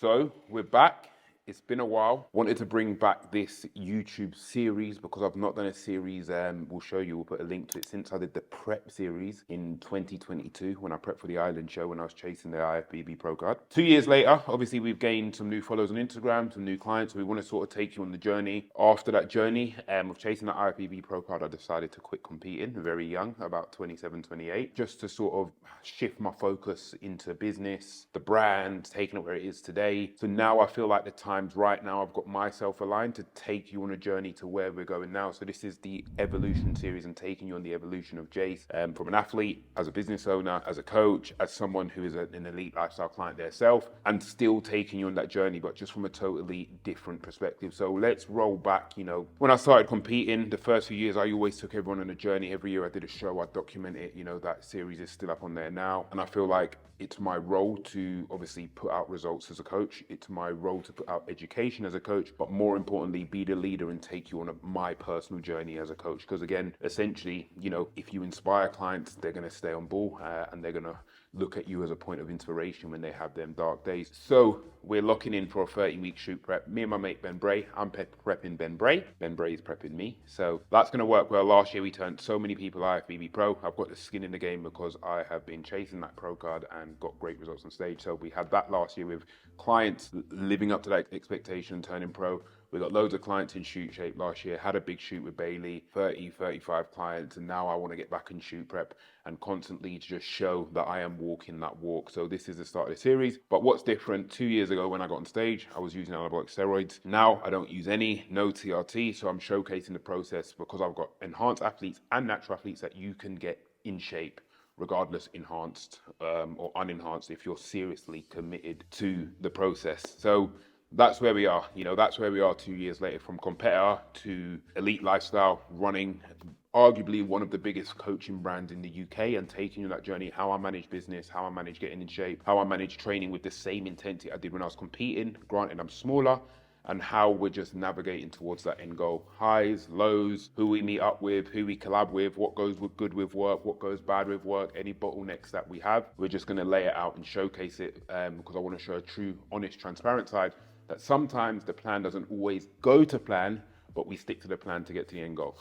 So we're back. It's been a while. Wanted to bring back this YouTube series because I've not done a series. We'll show you, we'll put a link to it, since I did the prep series in 2022 when I prepped for the Island show when I was chasing the IFBB Pro card. 2 years later, obviously we've gained some new followers on Instagram, some new clients. So we want to sort of take you on the journey. After that journey of chasing the IFBB Pro card, I decided to quit competing very young, about 27, 28, just to sort of shift my focus into business, the brand, taking it where it is today. So now I feel like the time's right now. I've got myself aligned to take you on a journey to where we're going now. So this is the evolution series and taking you on the evolution of Jace, from an athlete, as a business owner, as a coach, as someone who is an elite lifestyle client themselves, and still taking you on that journey, but just from a totally different perspective. So let's roll back. When I started competing, the first few years, I always took everyone on a journey. Every year I did a show, I document it. That series is still up on there now. And I feel like it's my role to obviously put out results as a coach. It's my role to put out education as a coach, but more importantly, be the leader and take you on my personal journey as a coach. Because again, essentially, if you inspire clients, they're going to stay on ball and they're going to look at you as a point of inspiration when they have them dark days. So we're locking in for a 30-week shoot prep. Me and my mate Ben Bray. I'm prepping Ben Bray. Ben Bray is prepping me. So that's going to work well. Last year we turned so many people IFBB Pro. I've got the skin in the game because I have been chasing that pro card and got great results on stage. So we had that last year with clients living up to that expectation, turning pro. We got loads of clients in shoot shape last year, had a big shoot with Bailey, 30, 35 clients, and now I want to get back in shoot prep and constantly just show that I am walking that walk. So this is the start of the series. But what's different, 2 years ago when I got on stage, I was using anabolic steroids. Now I don't use any, no TRT, so I'm showcasing the process because I've got enhanced athletes and natural athletes that you can get in shape regardless, enhanced or unenhanced, if you're seriously committed to the process. So that's where we are. That's where we are 2 years later, from competitor to elite lifestyle, running arguably one of the biggest coaching brands in the UK, and taking you on that journey, how I manage business, how I manage getting in shape, how I manage training with the same intensity I did when I was competing. Granted, I'm smaller, and how we're just navigating towards that end goal. Highs, lows, who we meet up with, who we collab with, what goes good with work, what goes bad with work, any bottlenecks that we have. We're just going to lay it out and showcase it because I want to show a true, honest, transparent side that sometimes the plan doesn't always go to plan, but we stick to the plan to get to the end goal.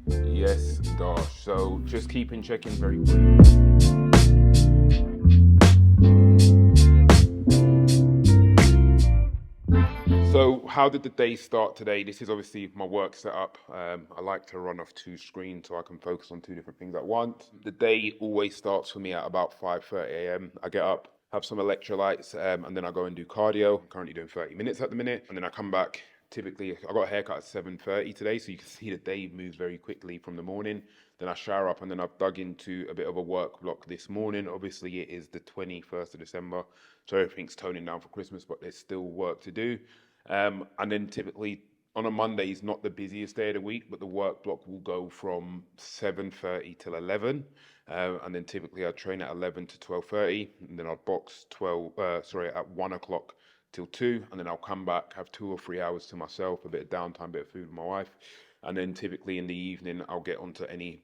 Yes, Dash. So just keep in checking very quick. So how did the day start today? This is obviously my work setup. I like to run off 2 screens so I can focus on 2 different things at once. The day always starts for me at about 5:30 a.m. I get up, have some electrolytes, and then I go and do cardio. I'm currently doing 30 minutes at the minute. And then I come back. Typically, I got a haircut at 7:30 today, so you can see the day moves very quickly from the morning. Then I shower up, and then I've dug into a bit of a work block this morning. Obviously, it is the 21st of December, so everything's toning down for Christmas, but there's still work to do. And then typically on a Monday is not the busiest day of the week, but the work block will go from 7:30 till 11. And then typically I train at 11 to 12:30, and then I'll box at 1 o'clock till 2, and then I'll come back, have 2 or 3 hours to myself, a bit of downtime, a bit of food with my wife. And then typically in the evening, I'll get onto any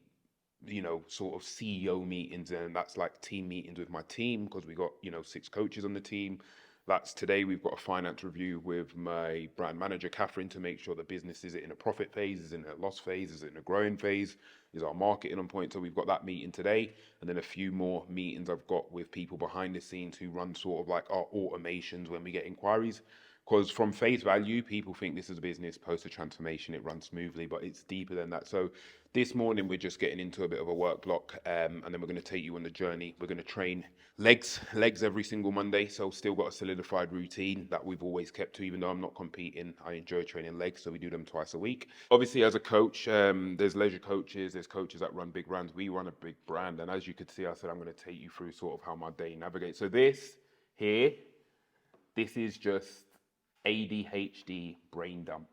sort of CEO meetings, and that's like team meetings with my team because we got 6 coaches on the team. That's today. We've got a finance review with my brand manager, Catherine, to make sure the business is it in a profit phase, is it in a loss phase, is it in a growing phase, is our marketing on point. So we've got that meeting today, and then a few more meetings I've got with people behind the scenes who run sort of like our automations when we get inquiries. Because from face value, people think this is a business, post a transformation, it runs smoothly, but it's deeper than that. So this morning, we're just getting into a bit of a work block, and then we're going to take you on the journey. We're going to train legs every single Monday. So still got a solidified routine that we've always kept to, even though I'm not competing. I enjoy training legs, so we do them twice a week. Obviously, as a coach, there's leisure coaches, there's coaches that run big brands. We run a big brand, and as you could see, I said I'm going to take you through sort of how my day navigates. So this is just ADHD brain dump.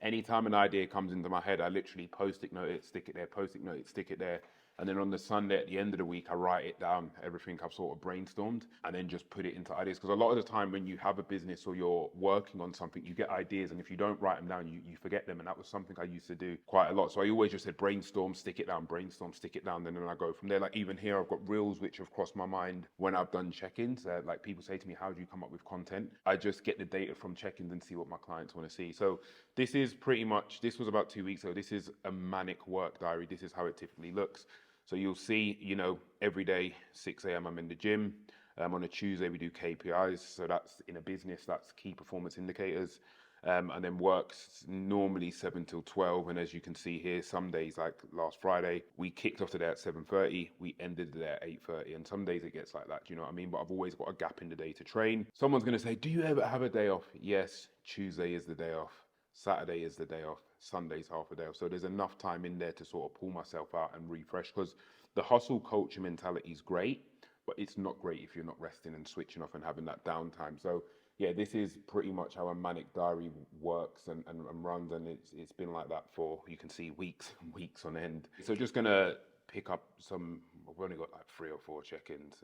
Anytime an idea comes into my head, I literally post-it note it, stick it there, post-it note it, stick it there. And then on the Sunday at the end of the week, I write it down, everything I've sort of brainstormed, and then just put it into ideas. Because a lot of the time when you have a business or you're working on something, you get ideas, and if you don't write them down, you forget them. And that was something I used to do quite a lot. So I always just said brainstorm, stick it down, brainstorm, stick it down, and then I go from there. Like even here, I've got reels which have crossed my mind when I've done check-ins. Like people say to me, how do you come up with content? I just get the data from check-ins and see what my clients want to see. So this is pretty much, this was about 2 weeks ago. This is a manic work diary. This is how it typically looks. So you'll see, you know, every day, 6 a.m. I'm in the gym. On a Tuesday, we do KPIs. So that's in a business, that's key performance indicators. And then works normally 7 till 12. And as you can see here, some days like last Friday, we kicked off today at 7:30. We ended the day at 8:30. And some days it gets like that, do you know what I mean? But I've always got a gap in the day to train. Someone's going to say, do you ever have a day off? Yes, Tuesday is the day off. Saturday is the day off. Sunday's half a day off. So there's enough time in there to sort of pull myself out and refresh, because the hustle culture mentality is great, but it's not great if you're not resting and switching off and having that downtime. So yeah, this is pretty much how a manic diary works and runs, and it's been like that for, you can see, weeks and weeks on end. So just gonna pick up some, I've only got like 3 or 4 check-ins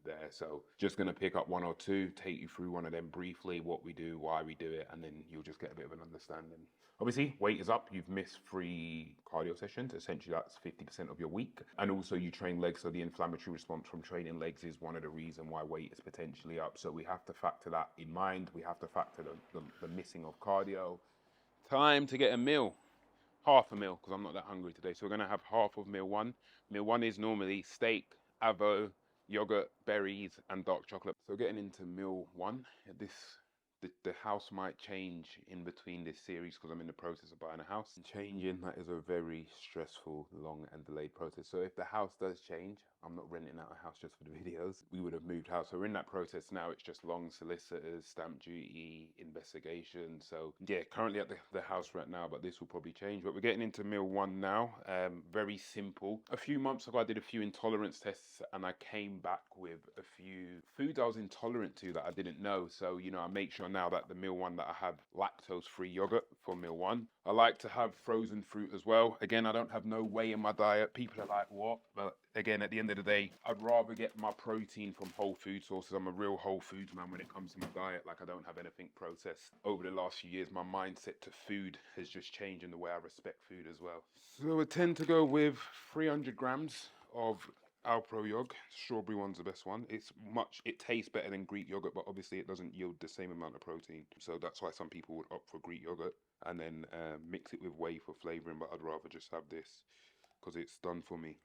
there, so just gonna pick up 1 or 2, take you through one of them briefly, what we do, why we do it, and then you'll just get a bit of an understanding. Obviously, weight is up. You've missed 3 cardio sessions. Essentially, that's 50% of your week. And also you train legs, so the inflammatory response from training legs is one of the reasons why weight is potentially up. So we have to factor that in mind. We have to factor the missing of cardio. Time to get a meal. Half a meal, because I'm not that hungry today. So we're going to have half of meal 1. Meal 1 is normally steak, avo, yogurt, berries, and dark chocolate. So getting into meal 1, the house might change in between this series because I'm in the process of buying a house. Changing, that is a very stressful, long and delayed process. So if the house does change, I'm not renting out a house just for the videos. We would have moved house. So we're in that process now. It's just long solicitors, stamp duty, investigation. So yeah, currently at the house right now, but this will probably change. But we're getting into meal 1 now. Very simple. A few months ago, I did a few intolerance tests and I came back with a few foods I was intolerant to that I didn't know. So, you know, I make sure now that the meal 1 that I have lactose-free yogurt for meal 1. I like to have frozen fruit as well. Again, I don't have no whey in my diet. People are like, what? But again, at the end of the day, I'd rather get my protein from whole food sources. I'm a real whole foods man when it comes to my diet. Like, I don't have anything processed. Over the last few years, my mindset to food has just changed in the way I respect food as well. So I tend to go with 300 grams of Alpro yogurt. Strawberry one's the best one. It tastes better than Greek yogurt, but obviously it doesn't yield the same amount of protein. So that's why some people would opt for Greek yogurt and then mix it with whey for flavoring, but I'd rather just have this because it's done for me.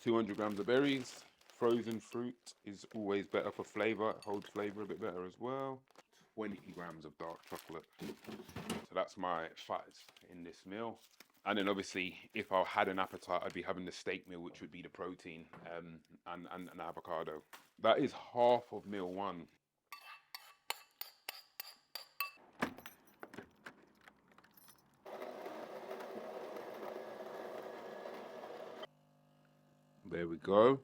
200 grams of berries. Frozen fruit is always better for flavor. It holds flavor a bit better as well. 20 grams of dark chocolate. So that's my fats in this meal. And then obviously, if I had an appetite, I'd be having the steak meal, which would be the protein and an avocado. That is half of meal 1. There we go.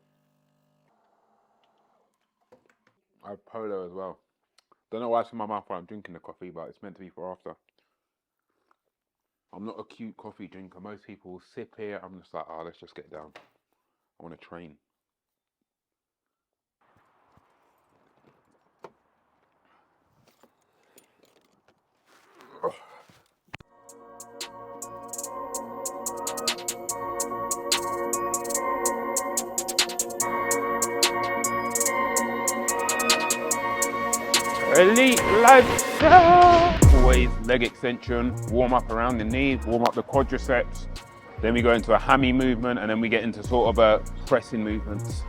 I have Polo as well. Don't know why it's in my mouth while I'm drinking the coffee, but it's meant to be for after. I'm not a cute coffee drinker. Most people will sip here. I'm just like, oh, let's just get down. I want to train. Elite lifestyle. Always leg extension, warm up around the knees, warm up the quadriceps. Then we go into a hammy movement, and then we get into sort of a pressing movements.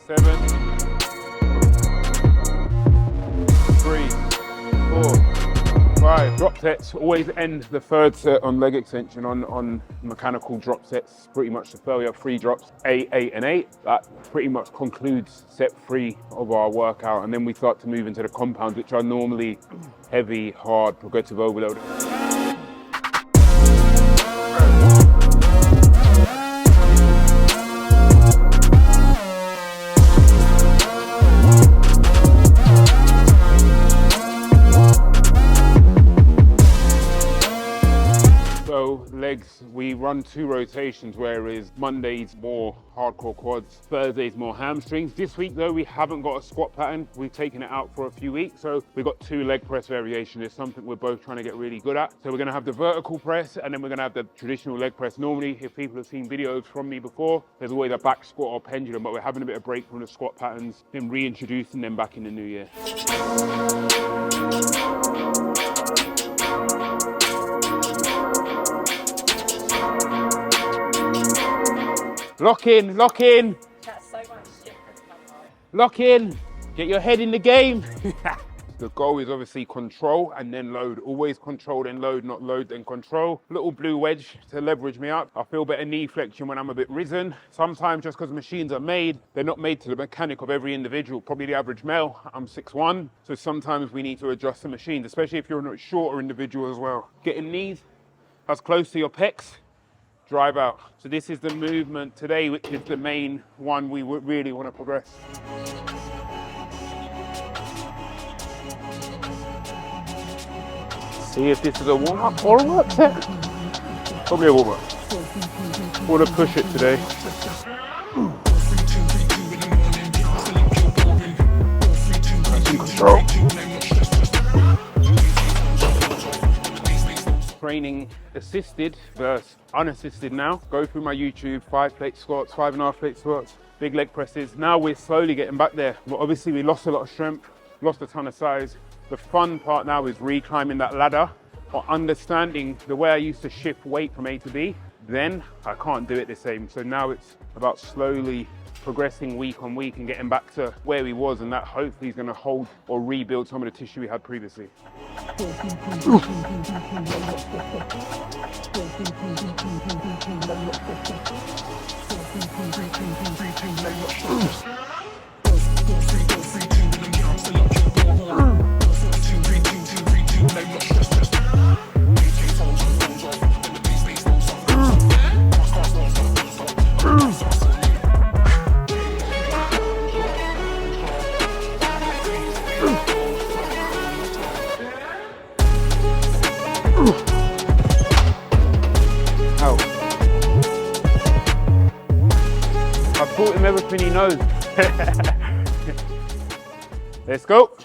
7, 3, 4, 5. Drop sets, always end the 3rd set on leg extension on mechanical drop sets. Pretty much the failure, 3 drops, 8, 8 and 8. That pretty much concludes set 3 of our workout. And then we start to move into the compounds, which are normally heavy, hard, progressive overload. we run 2 rotations, whereas Monday's more hardcore quads, Thursday's more hamstrings. This week though, we haven't got a squat pattern. We've taken it out for a few weeks. So we've got 2 leg press variations. It's something we're both trying to get really good at. So we're gonna have the vertical press and then we're gonna have the traditional leg press. Normally, if people have seen videos from me before, there's always a back squat or pendulum, but we're having a bit of break from the squat patterns, then reintroducing them back in the new year. Lock in, lock in. That's so much different. Lock in, get your head in the game. The goal is obviously control and then load. Always control then load, not load then control. Little blue wedge to leverage me up. I feel better knee flexion when I'm a bit risen. Sometimes just because machines are made, they're not made to the mechanic of every individual. Probably the average male, I'm 6'1", so sometimes we need to adjust the machines, especially if you're a shorter individual as well. Getting knees as close to your pecs, drive out. So this is the movement today, which is the main one we would really want to progress. See if this is a warm-up or a work set. Probably a warm-up. Want to push it today. Control. Training assisted versus unassisted now. Go through my YouTube, 5 plate squats, 5.5 plate squats, big leg presses. Now we're slowly getting back there. But obviously we lost a lot of strength, lost a ton of size. The fun part now is re-climbing that ladder or understanding the way I used to shift weight from A to B. Then I can't do it the same. So now it's about slowly progressing week on week and getting back to where we was, and that hopefully is going to hold or rebuild some of the tissue we had previously. I've taught him everything he knows. Let's go.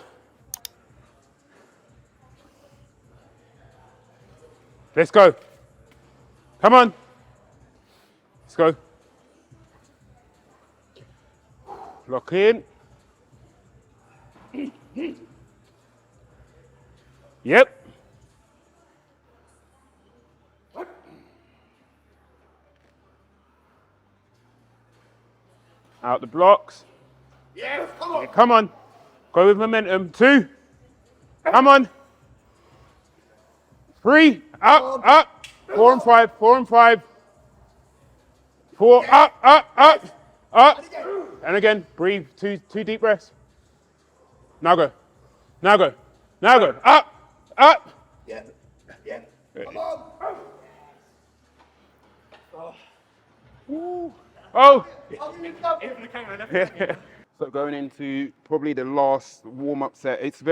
Let's go. Come on. Let's go. Lock in. Yep. Out the blocks. Yes, come on. Yeah, come on. Go with momentum. 2. Come on. 3. Up, up. 4 and 5. 4 and 5. 4. Up, up, up, up. And again, breathe. 2 deep breaths. Now go. Now go. Now go. Up, up. Yeah, yeah. Come on. Oh. Oh. So going into probably the last warm-up set, it's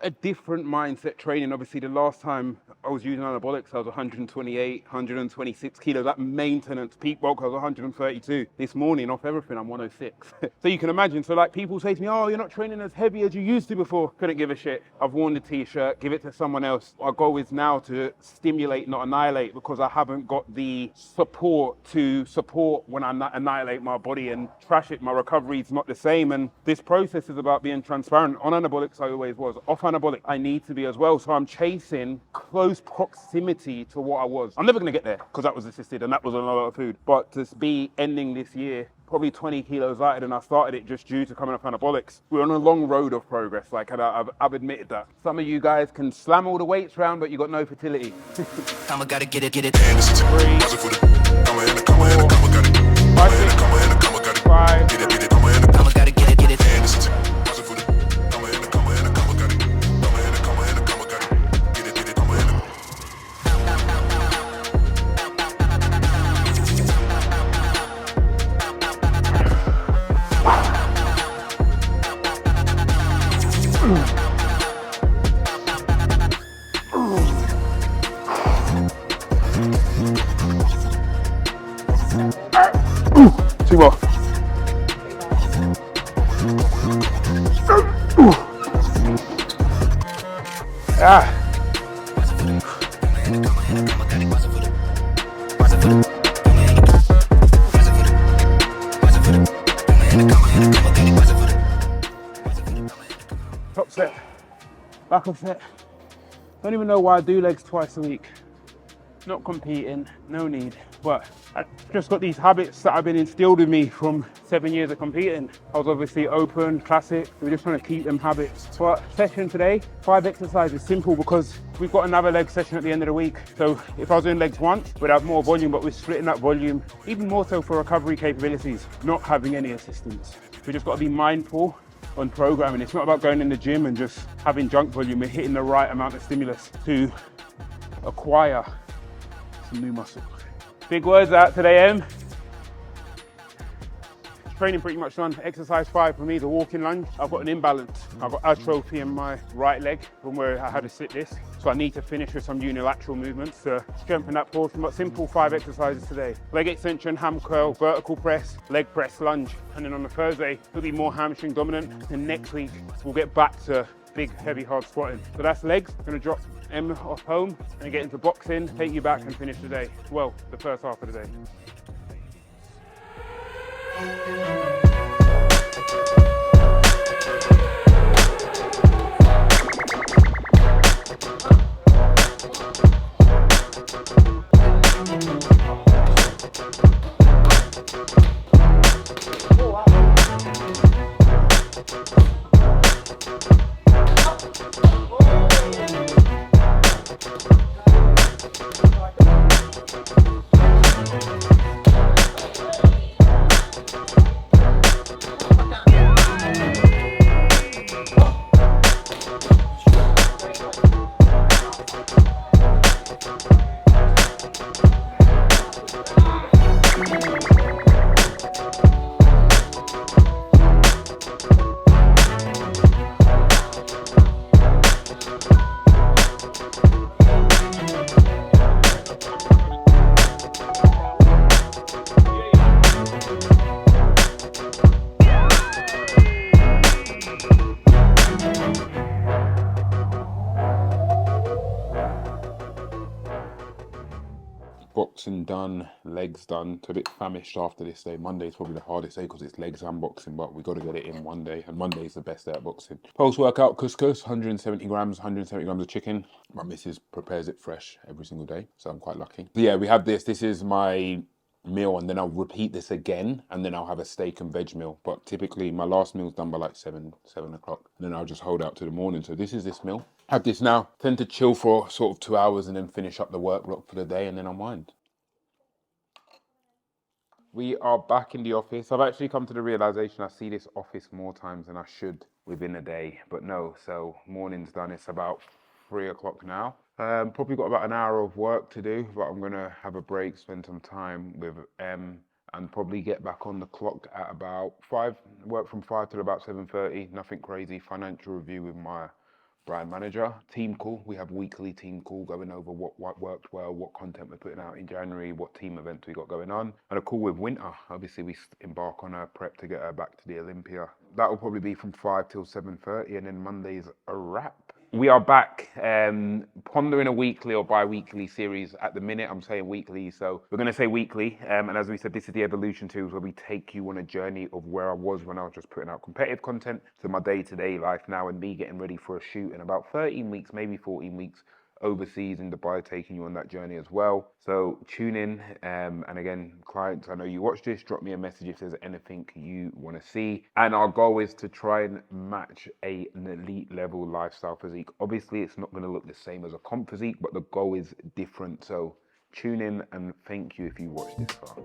a different mindset training. Obviously, the last time I was using anabolics, I was 128, 126 kilos. That maintenance peak bulk, I was 132. This morning, off everything, I'm 106. So you can imagine. So like people say to me, oh, you're not training as heavy as you used to before. Couldn't give a shit. I've worn the t-shirt, give it to someone else. Our goal is now to stimulate, not annihilate, because I haven't got the support to support when I annihilate my body and trash it. My recovery is not the same. And this process is about being transparent. On anabolics, I always was. Off anabolic, I need to be as well. So I'm chasing close proximity to what I was. I'm never going to get there because that was assisted and that was a lot of food. But to be ending this year probably 20 kilos lighter than I started it just due to coming off anabolics. We're on a long road of progress, like, and I've admitted that. Some of you guys can slam all the weights around, but you got no fertility. I'ma gotta get it. 3, 4, 5, 6, 5. I'ma gotta get it. 2 more. Ah. Top set, back of set. Don't even know why I do legs twice a week. Not competing, no need. But I just got these habits that have been instilled in me from 7 years of competing. I was obviously open, classic. We're just trying to keep them habits. But session today, 5 exercises, simple because we've got another leg session at the end of the week. So if I was doing legs once, we'd have more volume, but we're splitting that volume, even more so for recovery capabilities, not having any assistance. We just got to be mindful on programming. It's not about going in the gym and just having junk volume. We're hitting the right amount of stimulus to acquire some new muscle. Big words out today, Em. Training pretty much done. Exercise 5 for me, the walking lunge. I've got an imbalance. I've got atrophy in my right leg from where I had to sit this. So I need to finish with some unilateral movements to strengthen that portion, but simple 5 exercises today. Leg extension, ham curl, vertical press, leg press, lunge. And then on the Thursday, it'll be more hamstring dominant. And next week, we'll get back to big, heavy, hard squatting. So that's legs. I'm gonna drop Em off home and get into boxing, take you back and finish the day. Well, the first half of the day. Boxing done, legs done. So a bit famished after this day. Monday's probably the hardest day because it's legs and boxing, but we got to get it in one day. And Monday's the best day at boxing. Post-workout couscous, 170 grams of chicken. My missus prepares it fresh every single day, so I'm quite lucky. So yeah, we have this. This is my meal, and then I'll repeat this again, and then I'll have a steak and veg meal. But typically my last meal's done by like 7 o'clock, and then I'll just hold out to the morning. So this is this meal. Have this now, tend to chill for sort of 2 hours and then finish up the work block for the day and then unwind. We are back in the office. I've actually come to the realization I see this office more times than I should within a day, but no, so morning's done. It's about 3 o'clock now. Probably got about an hour of work to do, but I'm gonna have a break, spend some time with Em, and probably get back on the clock at about 5, work from 5 till about 7:30, nothing crazy, financial review with my brand manager, team call. We have weekly team call going over what worked well, what content we're putting out in January, what team events we got going on, and a call with Winter. Obviously we embark on a prep to get her back to the Olympia. That will probably be from 5 till 7:30, and then Monday's a wrap. We are back pondering a weekly or bi-weekly series. At the minute I'm saying weekly, so we're going to say weekly, and as we said, this is the Evolution Tools, where we take you on a journey of where I was when I was just putting out competitive content to my day-to-day life now, and me getting ready for a shoot in about 13 weeks, maybe 14 weeks overseas in Dubai, taking you on that journey as well. So tune in, and again, clients, I know you watch this, drop me a message if there's anything you want to see. And our goal is to try and match an elite level lifestyle physique. Obviously it's not going to look the same as a comp physique, but the goal is different. So tune in, and thank you if you watched this far.